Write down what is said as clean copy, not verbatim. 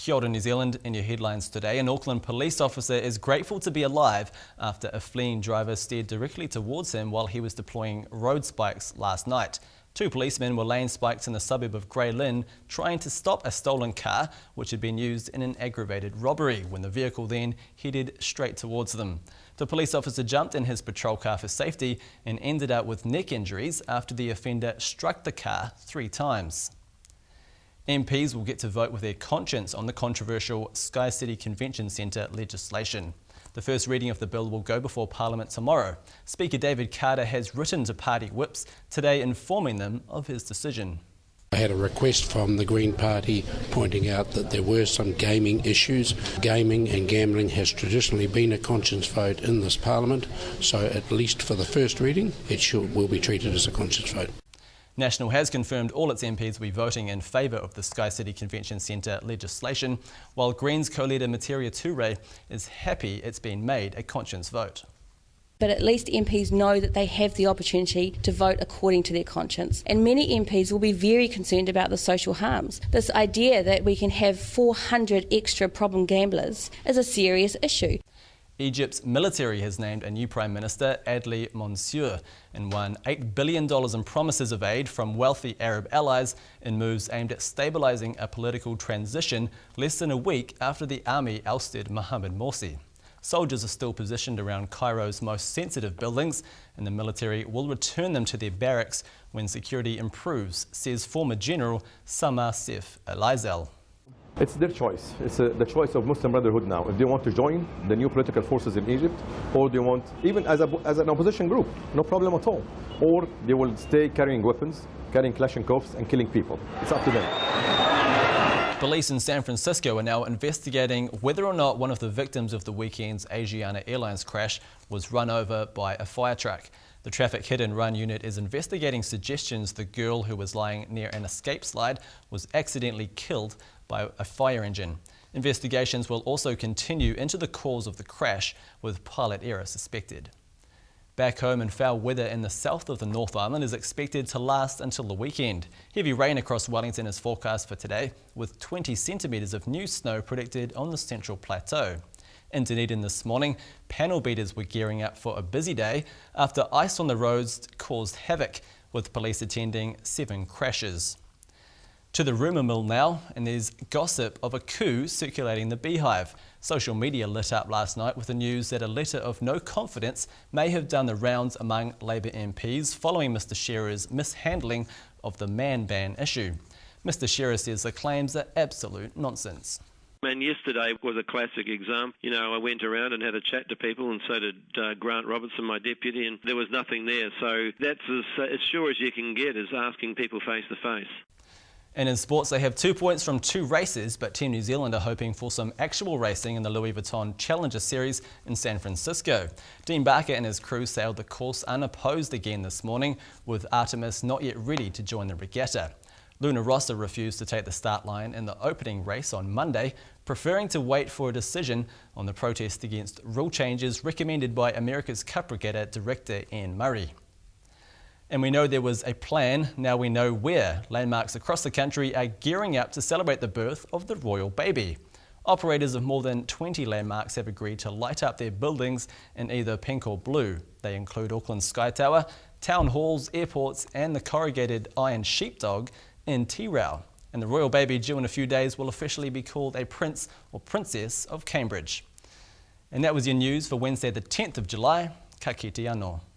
Kia ora, New Zealand. In your headlines today, an Auckland police officer is grateful to be alive after a fleeing driver steered directly towards him while he was deploying road spikes last night. Two policemen were laying spikes in the suburb of Grey Lynn trying to stop a stolen car which had been used in an aggravated robbery when the vehicle then headed straight towards them. The police officer jumped in his patrol car for safety and ended up with neck injuries after the offender struck the car 3 times. MPs will get to vote with their conscience on the controversial Sky City Convention Centre legislation. The first reading of the bill will go before Parliament tomorrow. Speaker David Carter has written to party whips today informing them of his decision. I had a request from the Green Party pointing out that there were some gaming issues. Gaming and gambling has traditionally been a conscience vote in this Parliament, so at least for the first reading it will be treated as a conscience vote. National has confirmed all its MPs will be voting in favour of the Sky City Convention Centre legislation, while Greens co-leader Materia Ture is happy it's been made a conscience vote. But at least MPs know that they have the opportunity to vote according to their conscience. And many MPs will be very concerned about the social harms. This idea that we can have 400 extra problem gamblers is a serious issue. Egypt's military has named a new Prime Minister, Adli Mansour, and won $8 billion in promises of aid from wealthy Arab allies in moves aimed at stabilising a political transition less than a week after the army ousted Mohamed Morsi. Soldiers are still positioned around Cairo's most sensitive buildings, and the military will return them to their barracks when security improves, says former General Samar Saif al-Isel. It's their choice. It's the choice of Muslim Brotherhood now. If they want to join the new political forces in Egypt, or they want, even as an opposition group, no problem at all. Or they will stay carrying weapons, carrying Kalashnikovs and killing people. It's up to them. Police in San Francisco are now investigating whether or not one of the victims of the weekend's Asiana Airlines crash was run over by a fire truck. The Traffic Hit and Run unit is investigating suggestions the girl who was lying near an escape slide was accidentally killed by a fire engine. Investigations will also continue into the cause of the crash, with pilot error suspected. Back home, and foul weather in the south of the North Island is expected to last until the weekend. Heavy rain across Wellington is forecast for today, with 20 centimetres of new snow predicted on the Central Plateau. In Dunedin this morning, panel beaters were gearing up for a busy day after ice on the roads caused havoc, with police attending 7 crashes. To the rumour mill now, and there's gossip of a coup circulating the Beehive. Social media lit up last night with the news that a letter of no confidence may have done the rounds among Labour MPs following Mr Shearer's mishandling of the man ban issue. Mr Shearer says the claims are absolute nonsense. And yesterday was a classic example. You know, I went around and had a chat to people, and so did Grant Robertson, my deputy, and there was nothing there. So that's as sure as you can get, is asking people face to face. And in sports, they have 2 points from 2 races, but Team New Zealand are hoping for some actual racing in the Louis Vuitton Challenger Series in San Francisco. Dean Barker and his crew sailed the course unopposed again this morning, with Artemis not yet ready to join the regatta. Luna Rossa refused to take the start line in the opening race on Monday, preferring to wait for a decision on the protest against rule changes recommended by America's Cup Regatta director Ian Murray. And we know there was a plan, now we know where. Landmarks across the country are gearing up to celebrate the birth of the royal baby. Operators of more than 20 landmarks have agreed to light up their buildings in either pink or blue. They include Auckland's Sky Tower, town halls, airports and the corrugated iron sheepdog in Tirau. And the royal baby, due in a few days, will officially be called a prince or princess of Cambridge. And that was your news for Wednesday the 10th of July. Ka kite anō.